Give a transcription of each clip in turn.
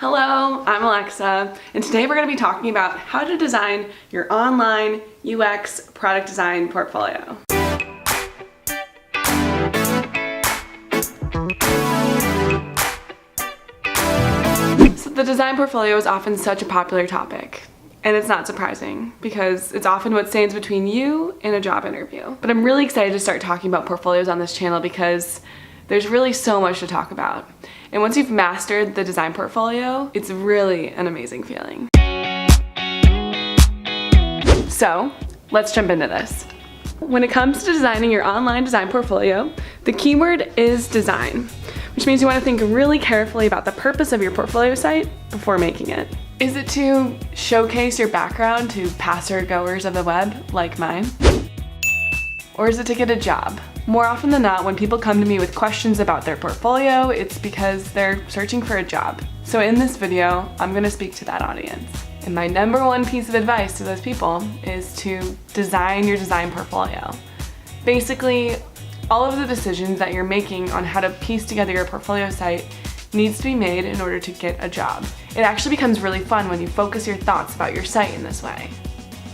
Hello, I'm Alexa, and today we're going to be talking about how to design your online UX product design portfolio. So the design portfolio is often such a popular topic, and it's not surprising because it's often what stands between you and a job interview. But I'm really excited to start talking about portfolios on this channel because there's really so much to talk about. And once you've mastered the design portfolio, it's really an amazing feeling. So let's jump into this. When it comes to designing your online design portfolio, the keyword is design, which means you want to think really carefully about the purpose of your portfolio site before making it. Is it to showcase your background to passer goers of the web like mine? Or is it to get a job? More often than not, when people come to me with questions about their portfolio, it's because they're searching for a job. So in this video, I'm going to speak to that audience. And my number one piece of advice to those people is to design your design portfolio. Basically, all of the decisions that you're making on how to piece together your portfolio site needs to be made in order to get a job. It actually becomes really fun when you focus your thoughts about your site in this way.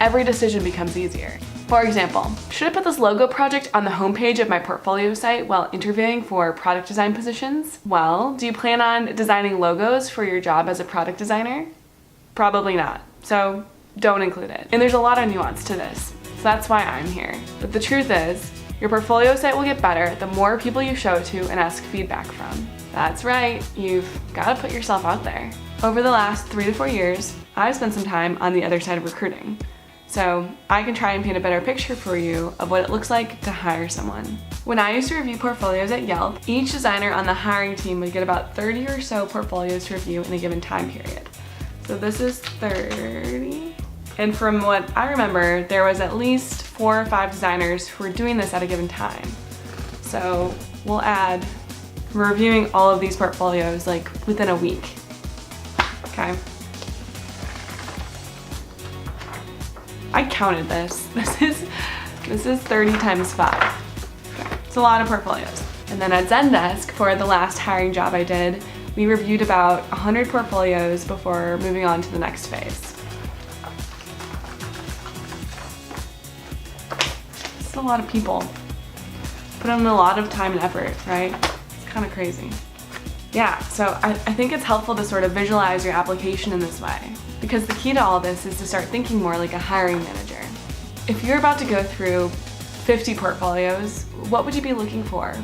Every decision becomes easier. For example, should I put this logo project on the homepage of my portfolio site while interviewing for product design positions? Well, do you plan on designing logos for your job as a product designer? Probably not, so don't include it. And there's a lot of nuance to this, so that's why I'm here. But the truth is, your portfolio site will get better the more people you show it to and ask feedback from. That's right, you've got to put yourself out there. Over the last 3 to 4 years, I've spent some time on the other side of recruiting. So I can try and paint a better picture for you of what it looks like to hire someone. When I used to review portfolios at Yelp, each designer on the hiring team would get about 30 or so portfolios to review in a given time period. So this is 30. And from what I remember, there was at least 4 or 5 designers who were doing this at a given time. So we'll add reviewing all of these portfolios like within a week. Okay. I counted this. This is 30 times 5. Okay. It's a lot of portfolios. And then at Zendesk, for the last hiring job I did, we reviewed about 100 portfolios before moving on to the next phase. It's a lot of people. Put in a lot of time and effort, right? It's kind of crazy. Yeah, so I think it's helpful to sort of visualize your application in this way, because the key to all this is to start thinking more like a hiring manager. If you're about to go through 50 portfolios, what would you be looking for?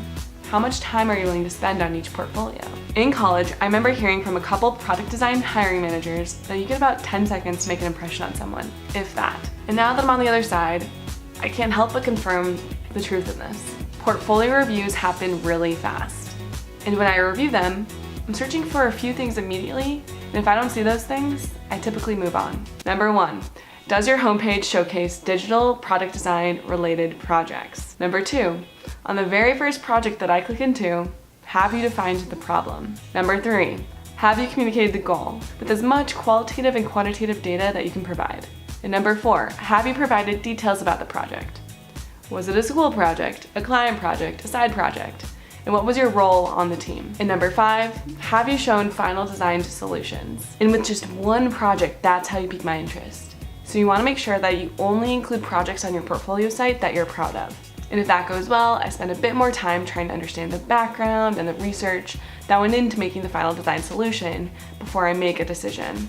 How much time are you willing to spend on each portfolio? In college, I remember hearing from a couple product design hiring managers that you get about 10 seconds to make an impression on someone, if that. And now that I'm on the other side, I can't help but confirm the truth in this. Portfolio reviews happen really fast. And when I review them, I'm searching for a few things immediately, and if I don't see those things, I typically move on. Number 1, does your homepage showcase digital product design related projects? Number 2, on the very first project that I click into, have you defined the problem? Number 3, have you communicated the goal with as much qualitative and quantitative data that you can provide? And number 4, have you provided details about the project? Was it a school project, a client project, a side project? And what was your role on the team? And number 5, have you shown final designed solutions? And with just one project, that's how you pique my interest. So you want to make sure that you only include projects on your portfolio site that you're proud of. And if that goes well, I spend a bit more time trying to understand the background and the research that went into making the final design solution before I make a decision.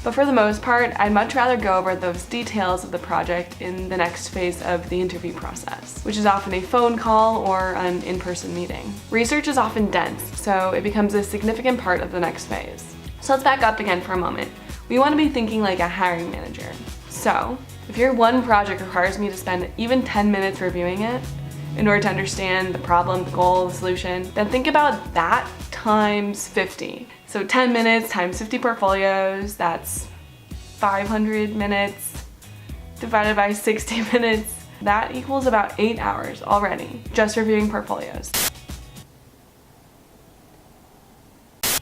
But for the most part, I'd much rather go over those details of the project in the next phase of the interview process, which is often a phone call or an in-person meeting. Research is often dense, so it becomes a significant part of the next phase. So let's back up again for a moment. We want to be thinking like a hiring manager. So if your one project requires me to spend even 10 minutes reviewing it in order to understand the problem, the goal, the solution, then think about that times 50. So 10 minutes times 50 portfolios, that's 500 minutes divided by 60 minutes. That equals about 8 hours already, just reviewing portfolios.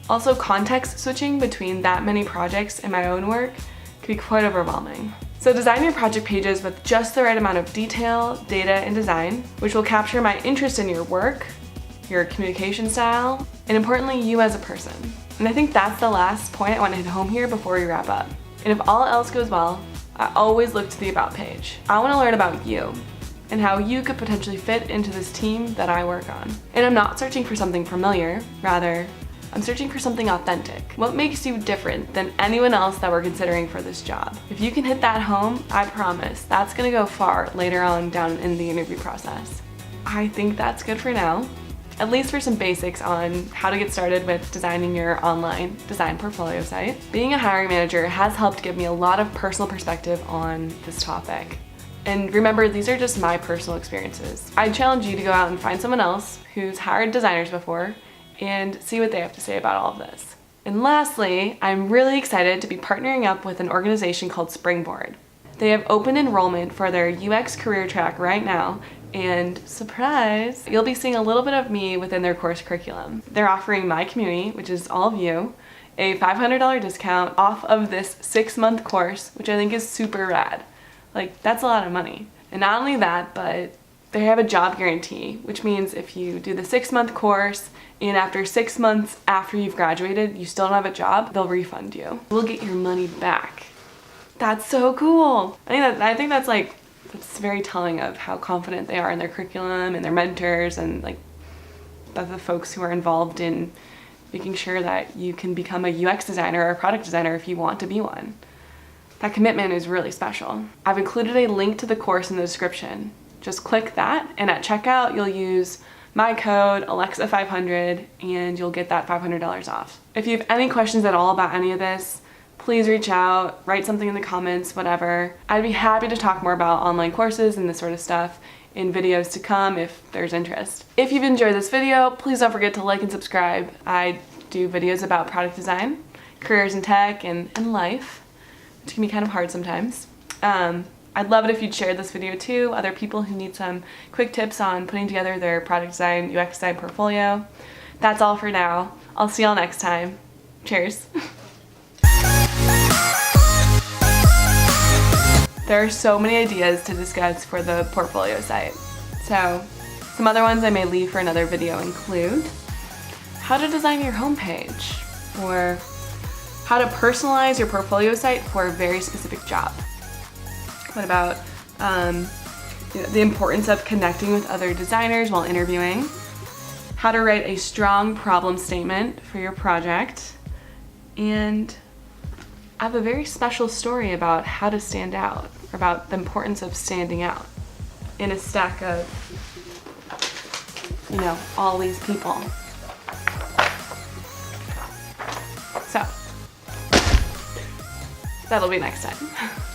Also, context switching between that many projects and my own work can be quite overwhelming. So design your project pages with just the right amount of detail, data, and design, which will capture my interest in your work, your communication style, and importantly, you as a person. And I think that's the last point I want to hit home here before we wrap up. And if all else goes well, I always look to the About page. I want to learn about you and how you could potentially fit into this team that I work on. And I'm not searching for something familiar, rather, I'm searching for something authentic. What makes you different than anyone else that we're considering for this job? If you can hit that home, I promise that's gonna go far later on down in the interview process. I think that's good for now, at least for some basics on how to get started with designing your online design portfolio site. Being a hiring manager has helped give me a lot of personal perspective on this topic. And remember, these are just my personal experiences. I challenge you to go out and find someone else who's hired designers before and see what they have to say about all of this. And lastly, I'm really excited to be partnering up with an organization called Springboard. They have open enrollment for their UX career track right now, and surprise, you'll be seeing a little bit of me within their course curriculum. They're offering my community, which is all of you, a $500 discount off of this 6-month course, which I think is super rad. Like, that's a lot of money. And not only that, but they have a job guarantee, which means if you do the 6-month course and after 6 months after you've graduated, you still don't have a job, they'll refund you. We'll get your money back. That's so cool. I think that's very telling of how confident they are in their curriculum and their mentors and like the folks who are involved in making sure that you can become a UX designer or a product designer if you want to be one. That commitment is really special. I've included a link to the course in the description. Just click that, and at checkout you'll use my code Alexa500 and you'll get that $500 off. If you have any questions at all about any of this, please reach out, write something in the comments, whatever. I'd be happy to talk more about online courses and this sort of stuff in videos to come if there's interest. If you've enjoyed this video, please don't forget to like and subscribe. I do videos about product design, careers in tech, and life, which can be kind of hard sometimes. I'd love it if you'd share this video too, other people who need some quick tips on putting together their product design, UX design portfolio. That's all for now. I'll see y'all next time. Cheers. There are so many ideas to discuss for the portfolio site. So, some other ones I may leave for another video include how to design your homepage, or how to personalize your portfolio site for a very specific job. What about the importance of connecting with other designers while interviewing, how to write a strong problem statement for your project, and I have a very special story about how to stand out, about the importance of standing out in a stack of, all these people. So, that'll be next time.